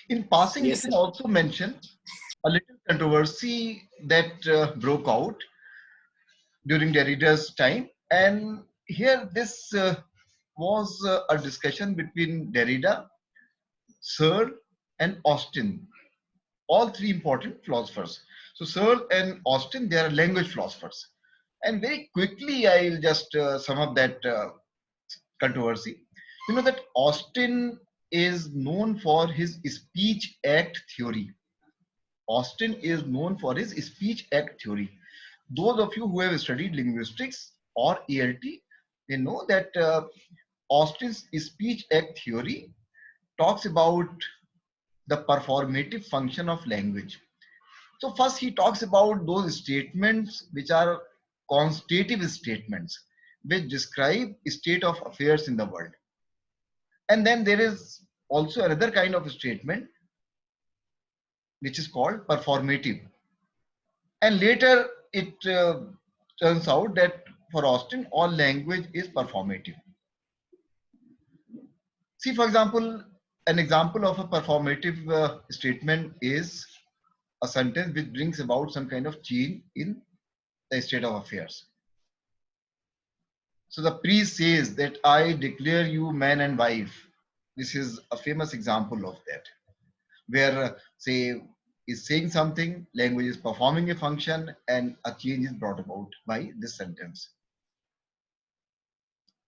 In passing, we Yes, can sir. also mention a little controversy that broke out during Derrida's time. And here, this was a discussion between Derrida, Searle, and Austin, all three important philosophers. So, Searle and Austin, they are language philosophers. And very quickly, I'll just sum up that controversy. You know that Austin is known for his speech act theory. Austin is known for his speech act theory. Those of you who have studied linguistics or ELT, they know that Austin's speech act theory talks about the performative function of language. So first he talks about those statements which are constative statements, which describe state of affairs in the world. And then there is also another kind of statement which is called performative. And later it turns out that for Austin, all language is performative. See, for example, an example of a performative statement is a sentence which brings about some kind of change in the state of affairs. So the priest says that I declare you man and wife. This is a famous example of that, where say is saying something, language is performing a function, and a change is brought about by this sentence.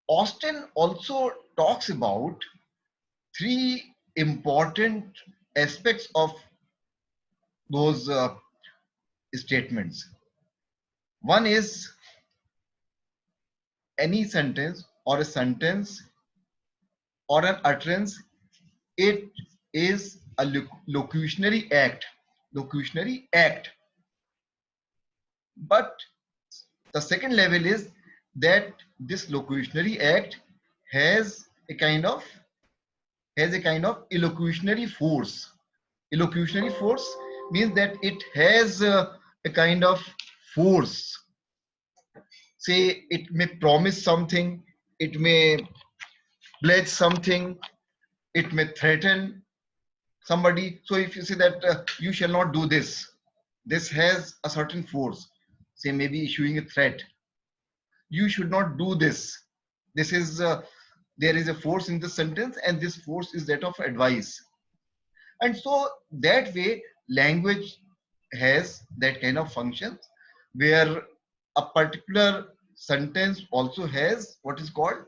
Austin also talks about three important aspects of those statements. One is any sentence or a sentence or an utterance, it is a locutionary act. Locutionary act. But the second level is that this locutionary act has a kind of illocutionary force. Illocutionary force means that it has a kind of force. Say it may promise something, it may pledge something, it may threaten somebody. So if you say that you shall not do this, this has a certain force. Say maybe issuing a threat. You should not do this. This is there is a force in the sentence, and this force is that of advice. And so that way, language has that kind of functions where a particular sentence also has what is called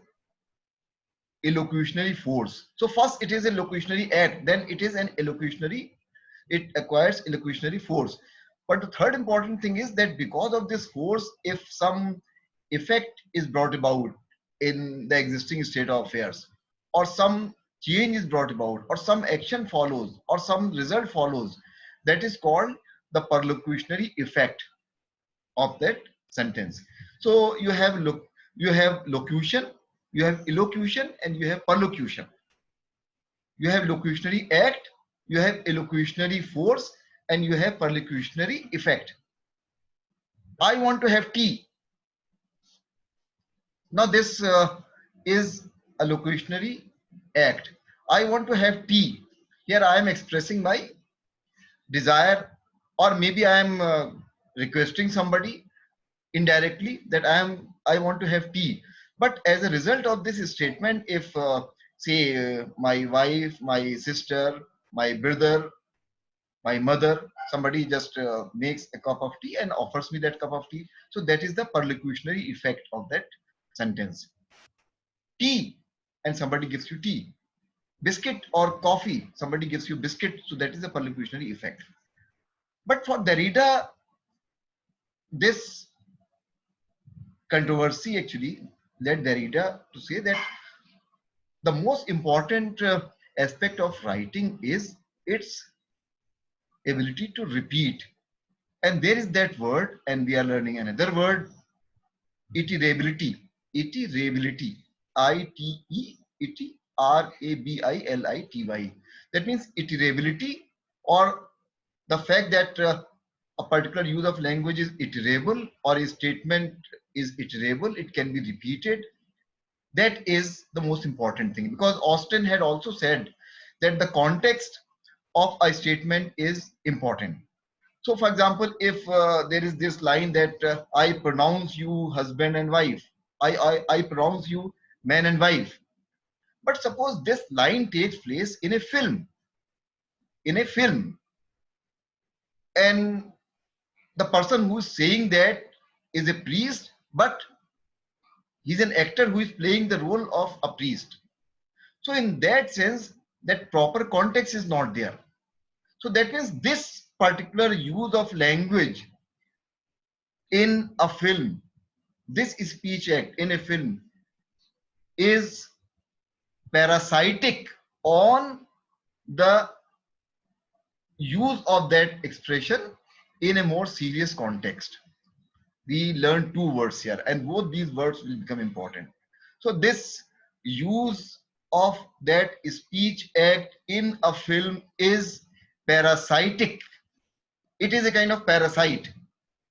illocutionary force. So first it is a locutionary act, then it is an illocutionary, it acquires illocutionary force. But the third important thing is that because of this force, if some effect is brought about in the existing state of affairs, or some change is brought about, or some action follows, or some result follows, that is called the perlocutionary effect of that sentence. So you have locution, you have illocution, and you have perlocution. You have locutionary act, you have illocutionary force, and you have perlocutionary effect. I want to have tea. Now this is a locutionary act. I want to have tea. Here I am expressing my desire, or maybe I am requesting somebody indirectly that I want to have tea. But as a result of this statement, if say my wife, my sister, my brother, my mother, somebody just makes a cup of tea and offers me that cup of tea, so that is the perlocutionary effect of that sentence. Tea, and somebody gives you tea. Biscuit or coffee, somebody gives you biscuit, so that is the perlocutionary effect. But for Derrida, this controversy actually led Derrida to say that the most important aspect of writing is its ability to repeat. And there is that word, and we are learning another word, iterability. Iterability. Iterability. That means iterability, or the fact that a particular use of language is iterable, or a statement is iterable, it can be repeated. That is the most important thing, because Austin had also said that the context of a statement is important. So, for example, if there is this line that I pronounce you husband and wife, I pronounce you man and wife. But suppose this line takes place in a film, and the person who is saying that is a priest, but he's an actor who is playing the role of a priest. So, in that sense, that proper context is not there. So, that means this particular use of language in a film, this speech act in a film is parasitic on the use of that expression in a more serious context. We learn two words here, and both these words will become important. So this use of that speech act in a film is parasitic. It is a kind of parasite.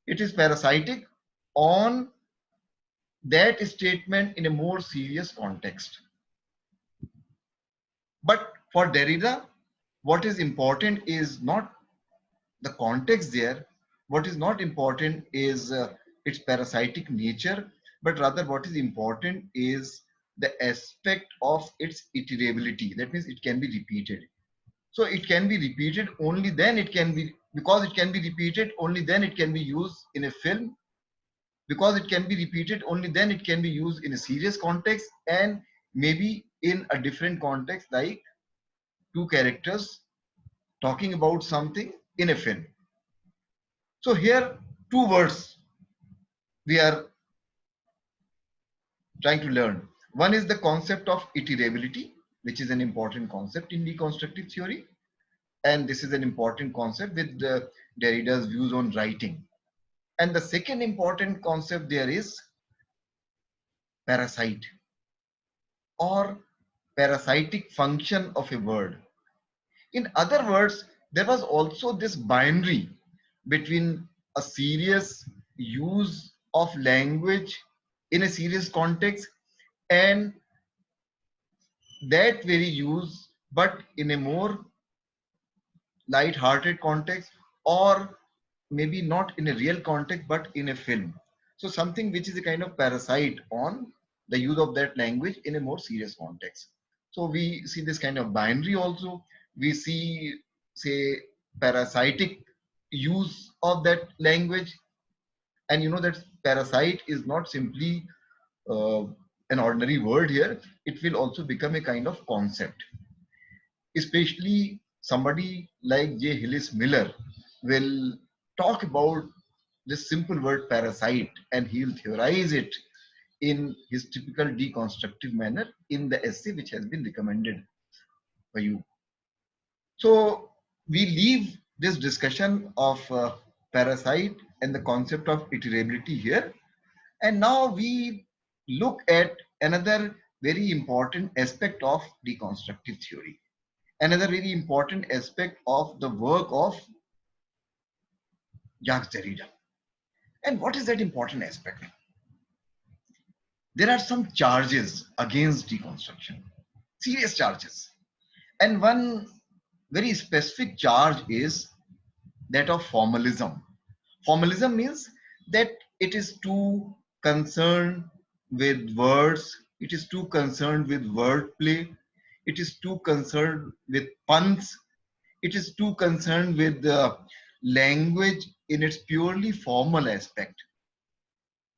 It is parasitic on that statement in a more serious context. But for Derrida, what is important is not the context there. What is not important is its parasitic nature, but rather what is important is the aspect of its iterability. That means it can be repeated. So it can be repeated only then it can be, because it can be repeated only then it can be used in a film, because it can be repeated only then it can be used in a serious context, and maybe in a different context, like two characters talking about something in a film. So here two words we are trying to learn. One is the concept of iterability, which is an important concept in deconstructive theory. And this is an important concept with Derrida's views on writing. And the second important concept there is parasite, or parasitic function of a word. In other words, there was also this binary between a serious use of language in a serious context and that very use, but in a more light-hearted context, or maybe not in a real context, but in a film. So something which is a kind of parasite on the use of that language in a more serious context. So we see this kind of binary also. We see, say, parasitic use of that language. And you know that parasite is not simply uh, an ordinary word here. It will also become a kind of concept. Especially somebody like J. Hillis Miller will talk about this simple word parasite, and he'll theorize it in his typical deconstructive manner in the essay which has been recommended for you. So we leave this discussion of parasite and the concept of iterability here, and now we look at another very important aspect of deconstructive theory, another very important aspect of the work of Jacques Derrida. And what is that important aspect? There are some charges against deconstruction, serious charges. And one very specific charge is that of formalism. Formalism means that it is too concerned with words, it is too concerned with wordplay, it is too concerned with puns, it is too concerned with the language in its purely formal aspect.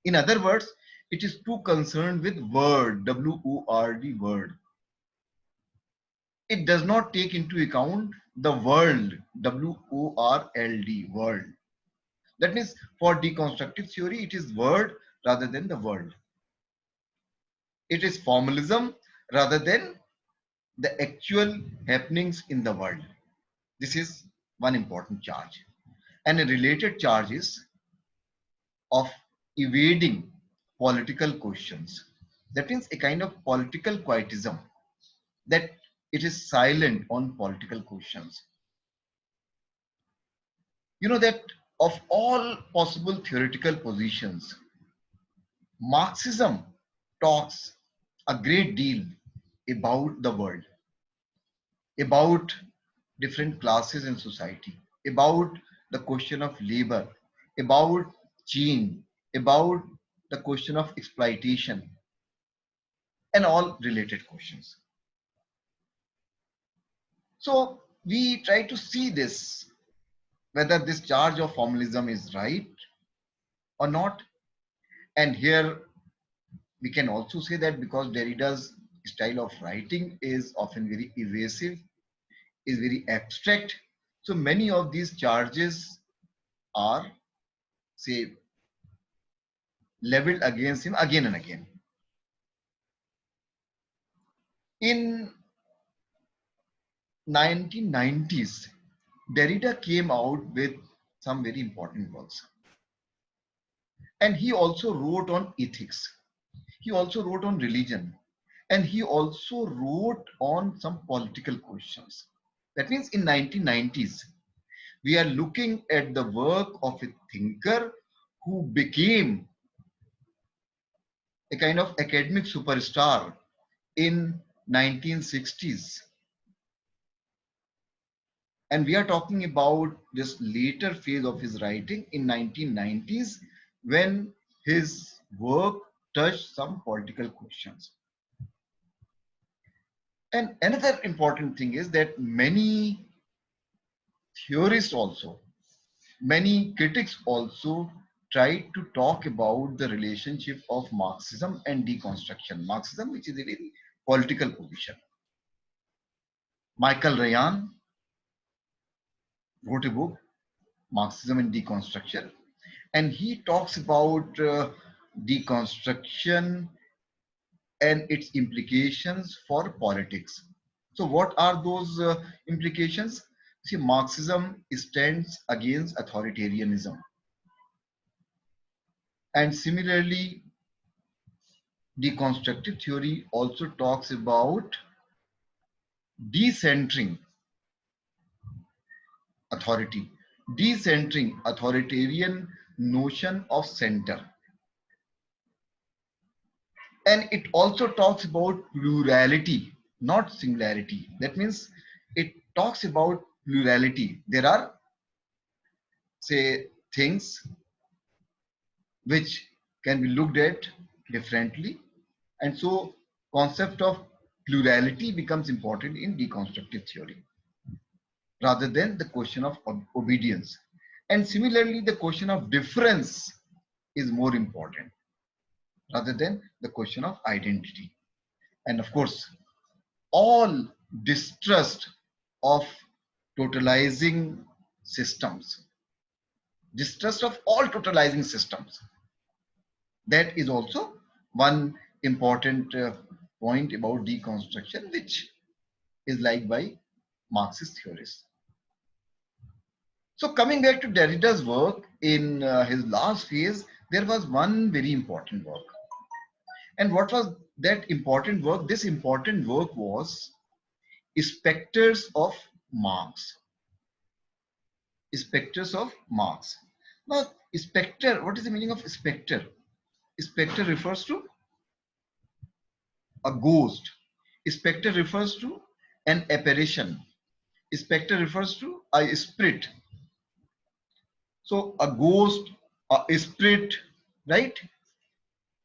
In other words, it is too concerned with word, W-O-R-D, word. It does not take into account the world, W-O-R-L-D, world. That means for deconstructive theory, it is word rather than the world. It is formalism rather than the actual happenings in the world. This is one important charge. And a related charge is of evading political questions. That means a kind of political quietism, that it is silent on political questions. You know that of all possible theoretical positions, Marxism talks a great deal about the world, about different classes in society, about the question of labor, about change, about the question of exploitation, and all related questions. So we try to see this, whether this charge of formalism is right or not. And here we can also say that because Derrida's style of writing is often very evasive, is very abstract, so many of these charges are, say, leveled against him again and again. In 1990s, Derrida came out with some very important works. And he also wrote on ethics. He also wrote on religion. And he also wrote on some political questions. That means in 1990s, we are looking at the work of a thinker who became a kind of academic superstar in 1960s. And we are talking about this later phase of his writing in 1990s, when his work touched some political questions. And another important thing is that many theorists also, many critics also tried to talk about the relationship of Marxism and deconstruction. Marxism, which is a very political position. Michael Rayan wrote a book, Marxism and Deconstruction, and he talks about deconstruction and its implications for politics. So what are those implications? See, Marxism stands against authoritarianism. And similarly, deconstructive theory also talks about decentering authority, decentering authoritarian notion of center. And it also talks about plurality, not singularity. That means it talks about plurality. There are, say, things which can be looked at differently. And so concept of plurality becomes important in deconstructive theory rather than the question of obedience. And similarly, the question of difference is more important rather than the question of identity. And of course, all distrust of totalizing systems, distrust of all totalizing systems. That is also one important point about deconstruction, which is liked by Marxist theorists. So coming back to Derrida's work in his last phase, there was one very important work. And what was that important work? This important work was Spectres of Marx. Spectres of Marx. Now, spectre, what is the meaning of spectre? Spectre refers to a ghost. Spectre refers to an apparition. Spectre refers to a spirit. So a ghost, a spirit, right?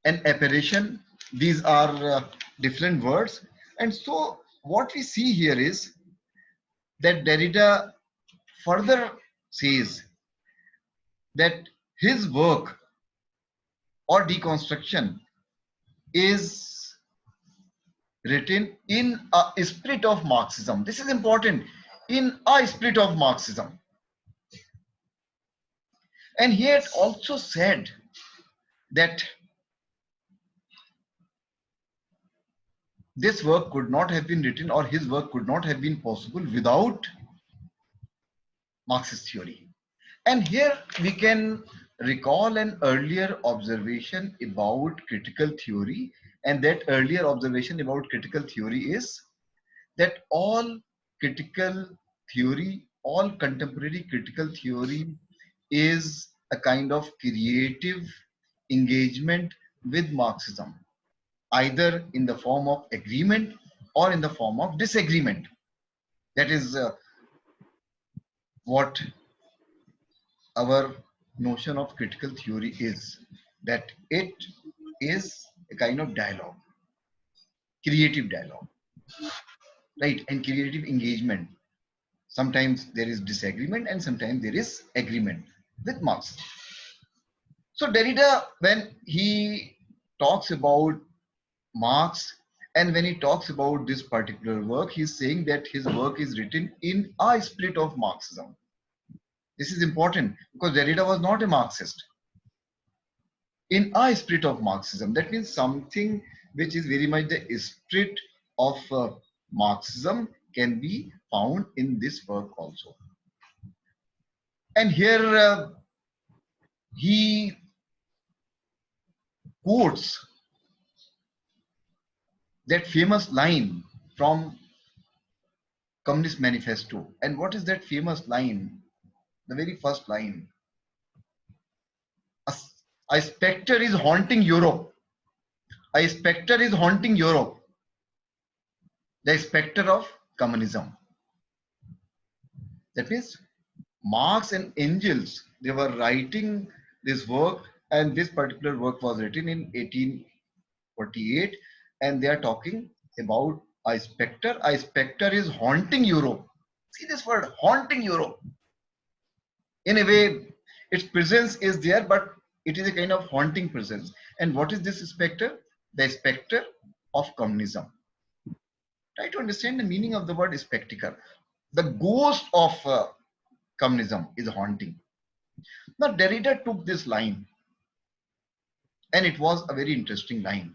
An apparition. These are different words. And so what we see here is that Derrida further says that his work or deconstruction is written in a spirit of Marxism. This is important, in a spirit of Marxism. And he had also said that this work could not have been written, or his work could not have been possible without Marxist theory. And here we can recall an earlier observation about critical theory. And that earlier observation about critical theory is that all critical theory, all contemporary critical theory is a kind of creative engagement with Marxism, either in the form of agreement or in the form of disagreement. That is what our notion of critical theory is, that it is a kind of dialogue, creative dialogue, right? And creative engagement. Sometimes there is disagreement and sometimes there is agreement with Marx. So Derrida, when he talks about Marx and when he talks about this particular work, he's saying that his work is written in a spirit of Marxism. This is important because Derrida was not a Marxist. In a spirit of Marxism, that means something which is very much the spirit of Marxism can be found in this work also. And here he quotes that famous line from Communist Manifesto. And what is that famous line? The very first line. A, a specter is haunting Europe. A specter is haunting Europe. The specter of communism. That means Marx and Engels, they were writing this work, and this particular work was written in 1848, and they are talking about a specter. A specter is haunting Europe. See this word, haunting Europe. In a way, its presence is there, but it is a kind of haunting presence. And what is this specter? The specter of communism. Try to understand the meaning of the word spectacle. The ghost of communism is haunting. Now, Derrida took this line, and it was a very interesting line.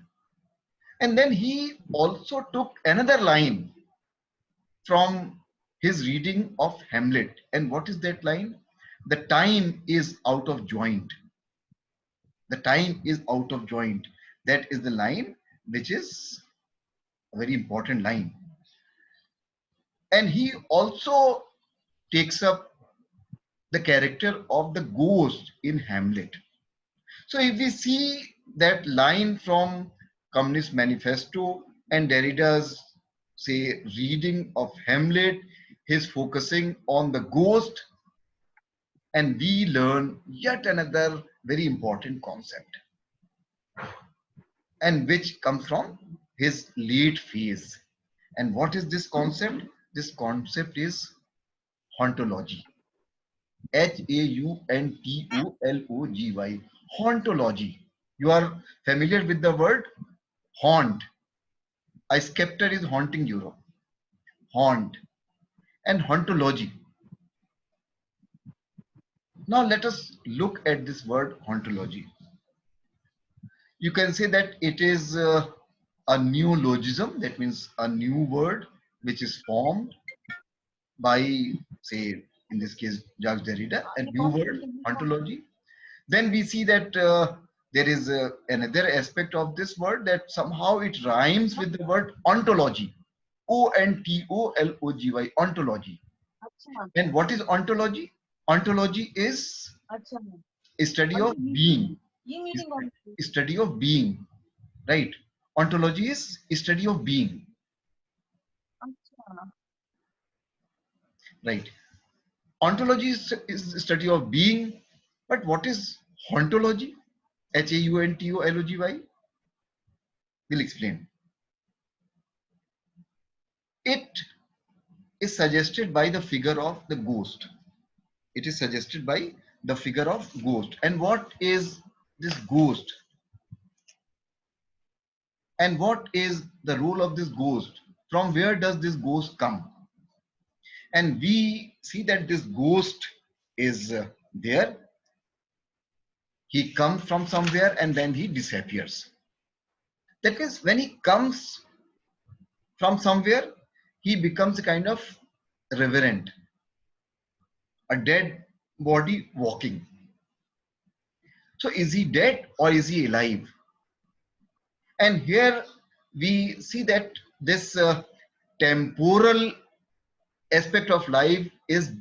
And then he also took another line from his reading of Hamlet. And what is that line? The time is out of joint. The time is out of joint. That is the line which is a very important line. And he also takes up the character of the ghost in Hamlet. So if we see that line from Communist Manifesto and Derrida's, say, reading of Hamlet, he's focusing on the ghost, and we learn yet another very important concept, and which comes from his late phase. And what is this concept? This concept is hauntology. Hauntology. Hauntology. You are familiar with the word haunt. A specter is haunting Europe. Haunt. And hauntology. Now let us look at this word hauntology. You can say that it is a neologism, that means a new word which is formed by, say, in this case, Jacques Derrida, a new word, ontology. Then we see that there is another aspect of this word, that somehow it rhymes with the word ontology. Ontology, ontology. And what is ontology? Ontology is a study of being. Study of being, right? Ontology is a study of being, right? Ontology is the study of being, but what is hauntology? Hauntology. We'll explain. It is suggested by the figure of the ghost. It is suggested by the figure of ghost. And what is this ghost? And what is the role of this ghost? From where does this ghost come? And we see that this ghost is there. He comes from somewhere and then he disappears. That means when he comes from somewhere, he becomes a kind of reverent, a dead body walking. So is he dead or is he alive? And here we see that this temporal aspect of life is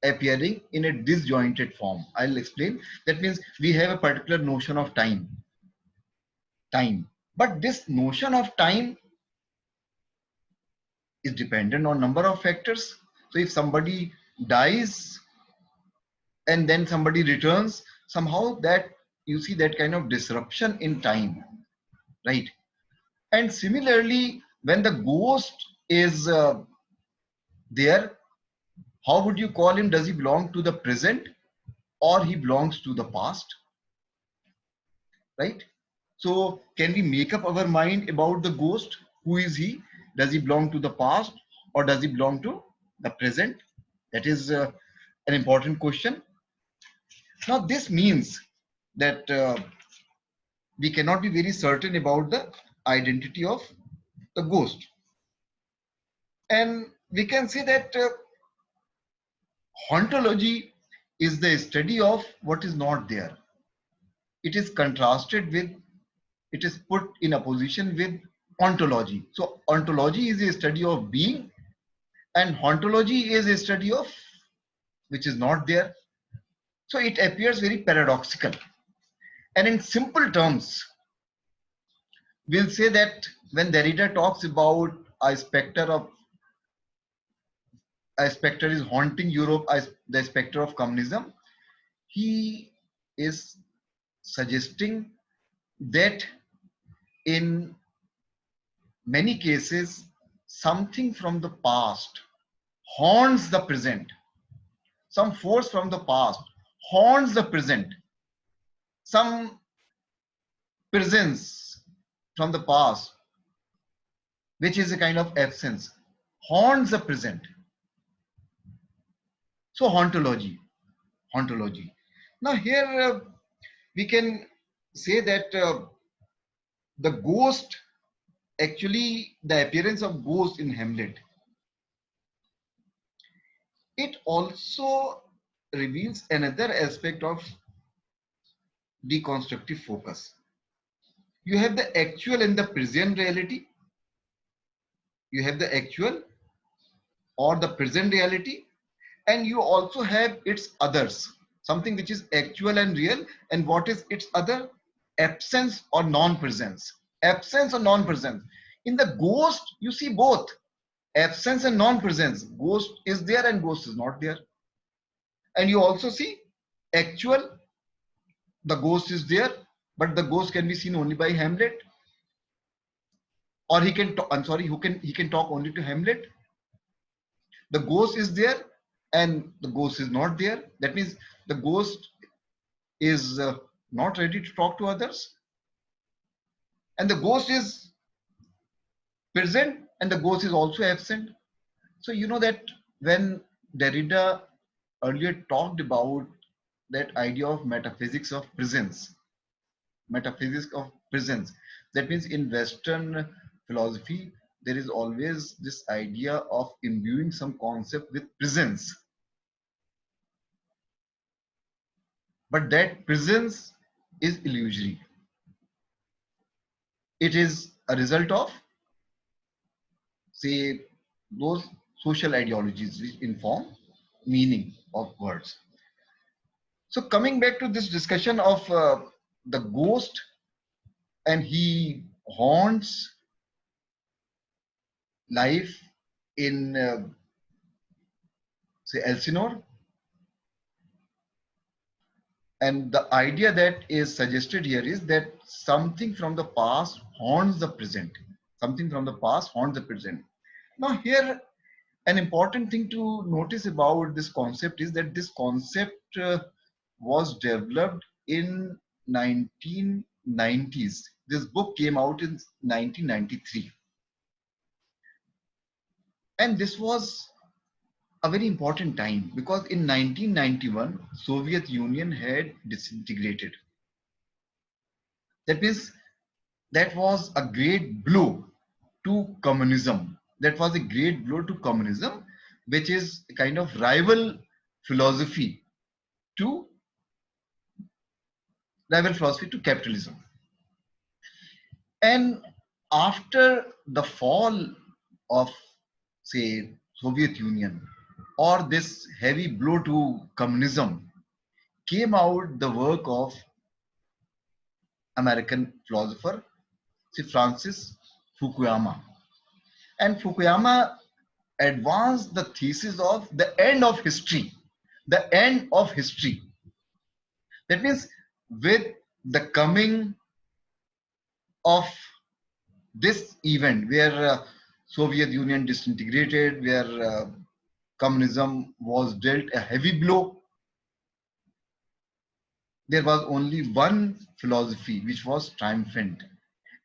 appearing in a disjointed form. I'll explain. That means we have a particular notion of time. But this notion of time is dependent on number of factors. So if somebody dies and then somebody returns, somehow that you see that kind of disruption in time, right? And similarly, when the ghost is there, how would you call him? Does he belong to the present or he belongs to the past, right? So can we make up our mind about the ghost? Who is he? Does he belong to the past or does he belong to the present? That is an important question. Now this means that we cannot be very certain about the identity of the ghost. And we can say that hauntology is the study of what is not there. It is contrasted with, it is put in opposition with ontology. So ontology is a study of being and hauntology is a study of which is not there. So it appears very paradoxical. And in simple terms, we'll say that when Derrida talks about a specter is haunting Europe as the specter of communism, he is suggesting that in many cases, something from the past haunts the present. Some force from the past haunts the present. Some presence from the past, which is a kind of absence, haunts the present. So hauntology. Now here we can say that the ghost, actually the appearance of ghost in Hamlet, it also reveals another aspect of deconstructive focus. You have the actual and the present reality. You have the actual or the present reality, and you also have its others, something which is actual and real. And what is its other? Absence or non-presence. Absence or non-presence. In the ghost, you see both absence and non-presence. Ghost is there and ghost is not there. And you also see actual, the ghost is there, but the ghost can be seen only by Hamlet, or he can talk, I'm sorry, he can talk only to Hamlet. The ghost is there and the ghost is not there. That means the ghost is not ready to talk to others, and the ghost is present and the ghost is also absent. So you know that when Derrida earlier talked about that idea of metaphysics of presence, that means in Western philosophy there is always this idea of imbuing some concept with presence, but that presence is illusory. It is a result of, say, those social ideologies which inform meaning of words. So coming back to this discussion of the ghost, and he haunts life in say Elsinore, and the idea that is suggested here is that something from the past haunts the present. Something from the past haunts the present. Now here, an important thing to notice about this concept is that this concept was developed in 1990s. This book came out in 1993, and this was a very important time because in 1991 Soviet Union had disintegrated. That means that was a great blow to communism. That was a great blow to communism, which is a kind of rival philosophy to capitalism. And after the fall of, say, Soviet Union, or this heavy blow to communism, came out the work of American philosopher, say, Francis Fukuyama. And Fukuyama advanced the thesis of the end of history. The end of history. That means with the coming of this event where Soviet Union disintegrated, where communism was dealt a heavy blow, there was only one philosophy which was triumphant.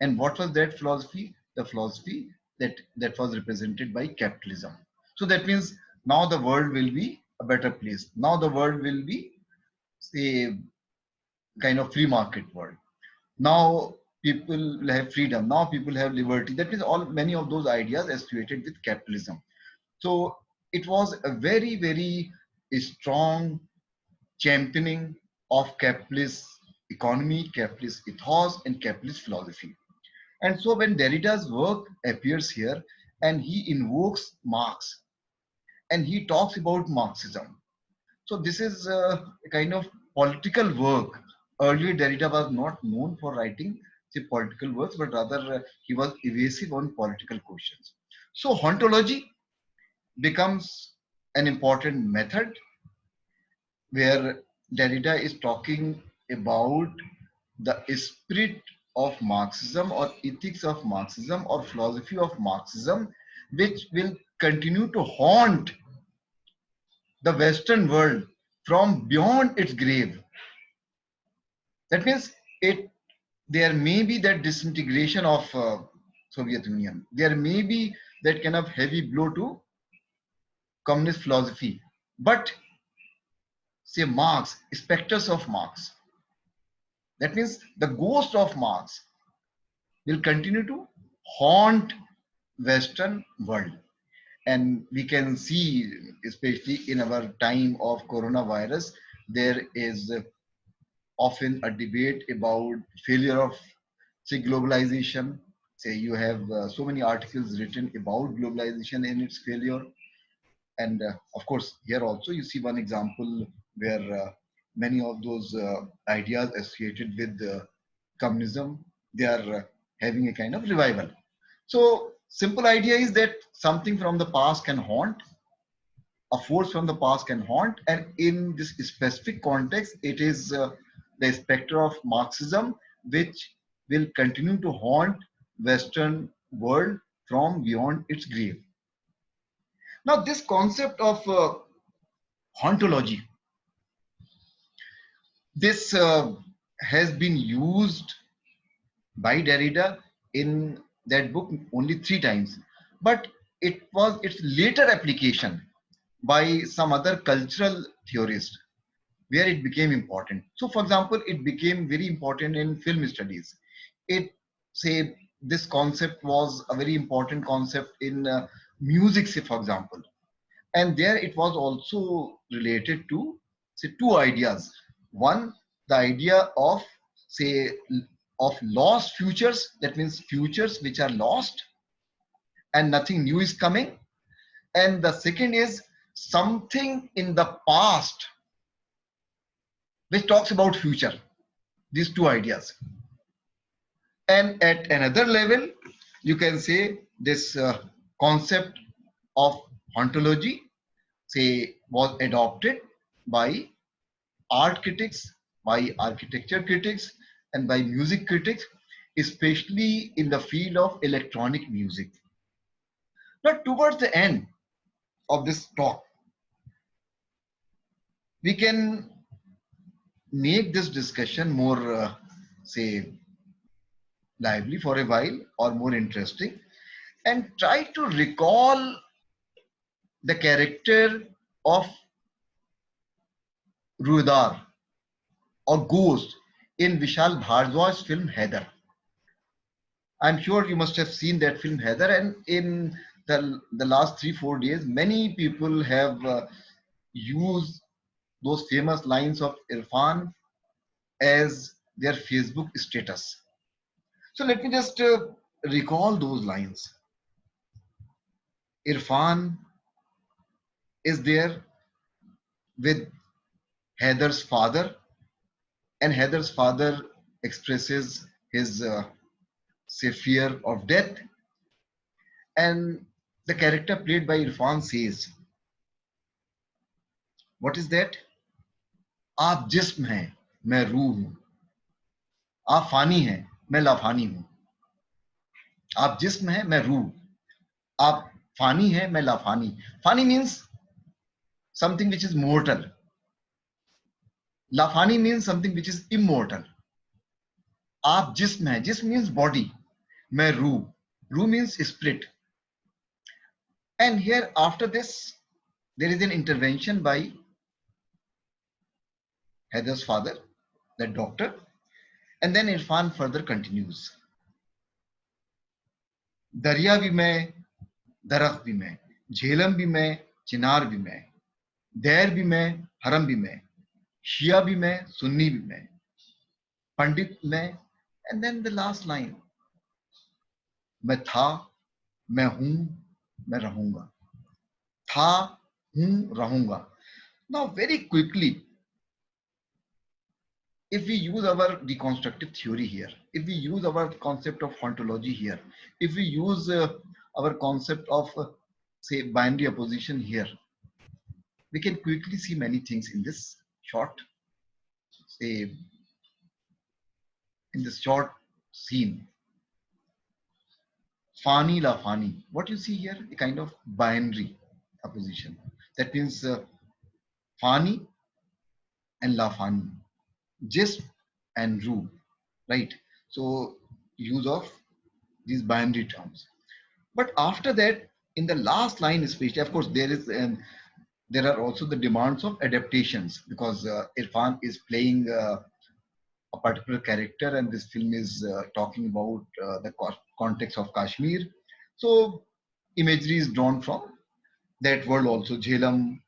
And what was that philosophy? The philosophy that was represented by capitalism. So that means now the world will be a better place. Now the world will be, say, kind of free market world. Now people will have freedom. Now people have liberty. That means all many of those ideas associated with capitalism. So it was a very, very strong championing of capitalist economy, capitalist ethos, and capitalist philosophy. And so when Derrida's work appears here and he invokes Marx and he talks about Marxism. So this is a kind of political work. Earlier Derrida was not known for writing say political works, but rather he was evasive on political questions. So ontology becomes an important method where Derrida is talking about the spirit of Marxism or ethics of Marxism or philosophy of Marxism, which will continue to haunt the Western world from beyond its grave. That means it. There may be that disintegration of Soviet Union. There may be that kind of heavy blow to communist philosophy. But say Marx, specters of Marx. That means the ghost of Marx will continue to haunt Western world. And we can see, especially in our time of coronavirus, there is often a debate about failure of say globalization. Say you have so many articles written about globalization and its failure. And of course, here also you see one example where many of those ideas associated with communism, they are having a kind of revival. So simple idea is that something from the past can haunt, a force from the past can haunt, and in this specific context, it is the specter of Marxism which will continue to haunt Western world from beyond its grave. Now, this concept of hauntology, this has been used by Derrida in that book only 3 times, but it was its later application by some other cultural theorist where it became important. So, for example, it became very important in film studies. It say this concept was a very important concept in music, say for example, and there it was also related to say two ideas. One, the idea of say of lost futures, that means futures which are lost and nothing new is coming. And the second is something in the past which talks about future. These two ideas. And at another level, you can say this concept of ontology say was adopted by art critics, by architecture critics, and by music critics, especially in the field of electronic music. Now, towards the end of this talk, we can make this discussion more, say, lively for a while or more interesting and try to recall the character of Ruidar or Ghost in Vishal Bhardwaj's film Heather. I'm sure you must have seen that film Heather, and in the last 3 4 days, many people have used those famous lines of Irfan as their Facebook status. So let me just recall those lines. Irfan is there with Heather's father, and Heather's father expresses his say fear of death, and the character played by Irfan says, what is that? आप जिस्म हैं, मैं रूह हूं. आप फानी हैं, मैं लाफानी हूं. आप जिस्म हैं, मैं रूह. आप फानी हैं, मैं लाफानी. Fani means something which is mortal. Lafani means something which is immortal. आप जिस्म हैं, जिस्म means body. मैं रूह. रूह means spirit. And here after this, there is an intervention by Heather's father, the doctor, and then Irfan further continues. दरिया भी मैं, दरख्त भी मैं, झेलम भी मैं, चिनार भी मैं, दैर भी मैं, हरम भी मैं, शिया भी मैं, सुन्नी भी मैं, पंडित मैं, and then the last line, मैं था, मैं हूं, मैं रहूंगा. था, हूं, रहूंगा. Now very quickly, if we use our deconstructive theory here, if we use our concept of ontology here, if we use our concept of say binary opposition here, we can quickly see many things in this short, say in this short scene. Fani la fani. What you see here, a kind of binary opposition. That means fani and la fani, jism and ruh, right? So use of these binary terms. But after that, in the last line, especially, of course, there are also the demands of adaptations because Irfan is playing a particular character, and this film is talking about the context of Kashmir. So imagery is drawn from that world also, Jhelum,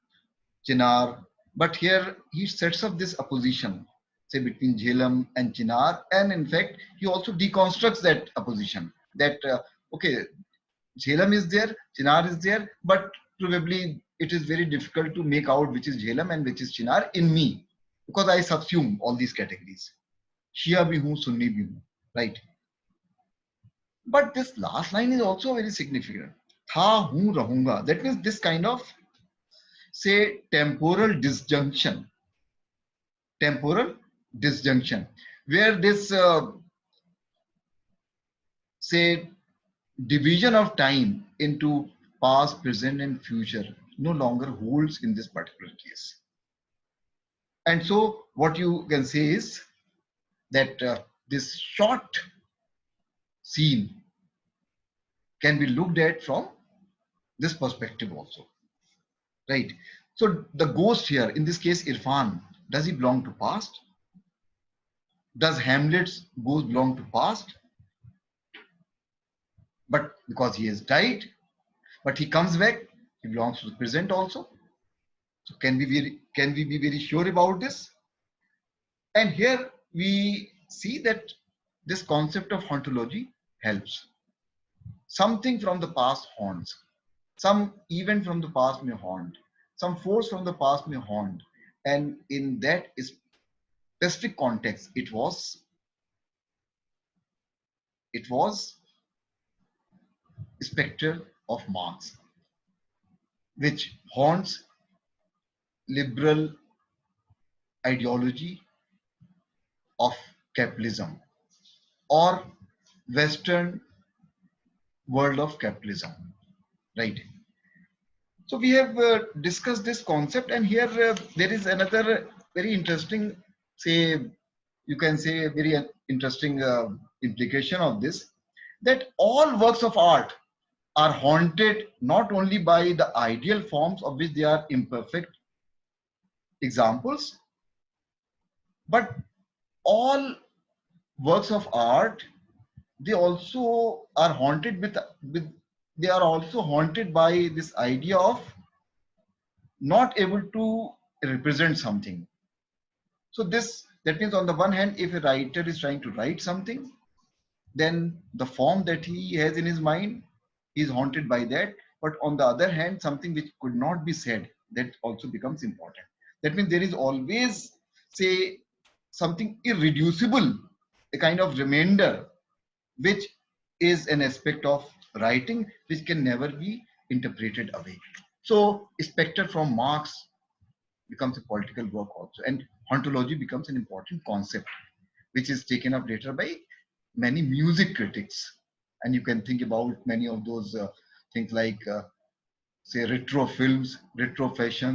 Chinar. But here he sets up this opposition, say between Jhelum and Chinar, and in fact he also deconstructs that opposition. That okay, Jhelum is there, Chinar is there, but probably it is very difficult to make out which is Jhelum and which is Chinar in me because I subsume all these categories. Shia bhi hu, Sunni bhi hu, right? But this last line is also very significant. Tha hu rahunga. That means this kind of say temporal disjunction, where this say division of time into past, present, and future no longer holds in this particular case. And so, what you can say is that this short scene can be looked at from this perspective also, right? So, the ghost here, in this case, Irfan, does he belong to past? Does Hamlet's ghost belong to past? But because he has died, but he comes back, he belongs to the present also. So can we be very sure about this? And here we see that this concept of ontology helps. Something from the past haunts. Some event from the past may haunt. Some force from the past may haunt. And in that specific context, it was spectre of Marx, which haunts liberal ideology of capitalism or Western world of capitalism, right? So we have discussed this concept, and here there is another very interesting, say, you can say very interesting implication of this, that all works of art are haunted not only by the ideal forms of which they are imperfect examples, but all works of art, they also are haunted with they are also haunted by this idea of not able to represent something. So that means on the one hand, if a writer is trying to write something, then the form that he has in his mind is haunted by that. But on the other hand, something which could not be said, that also becomes important. That means there is always, say, something irreducible, a kind of remainder, which is an aspect of writing which can never be interpreted away. So Spectre from Marx becomes a political work also, and hauntology becomes an important concept, which is taken up later by many music critics. And you can think about many of those things like, say, retro films, retro fashions,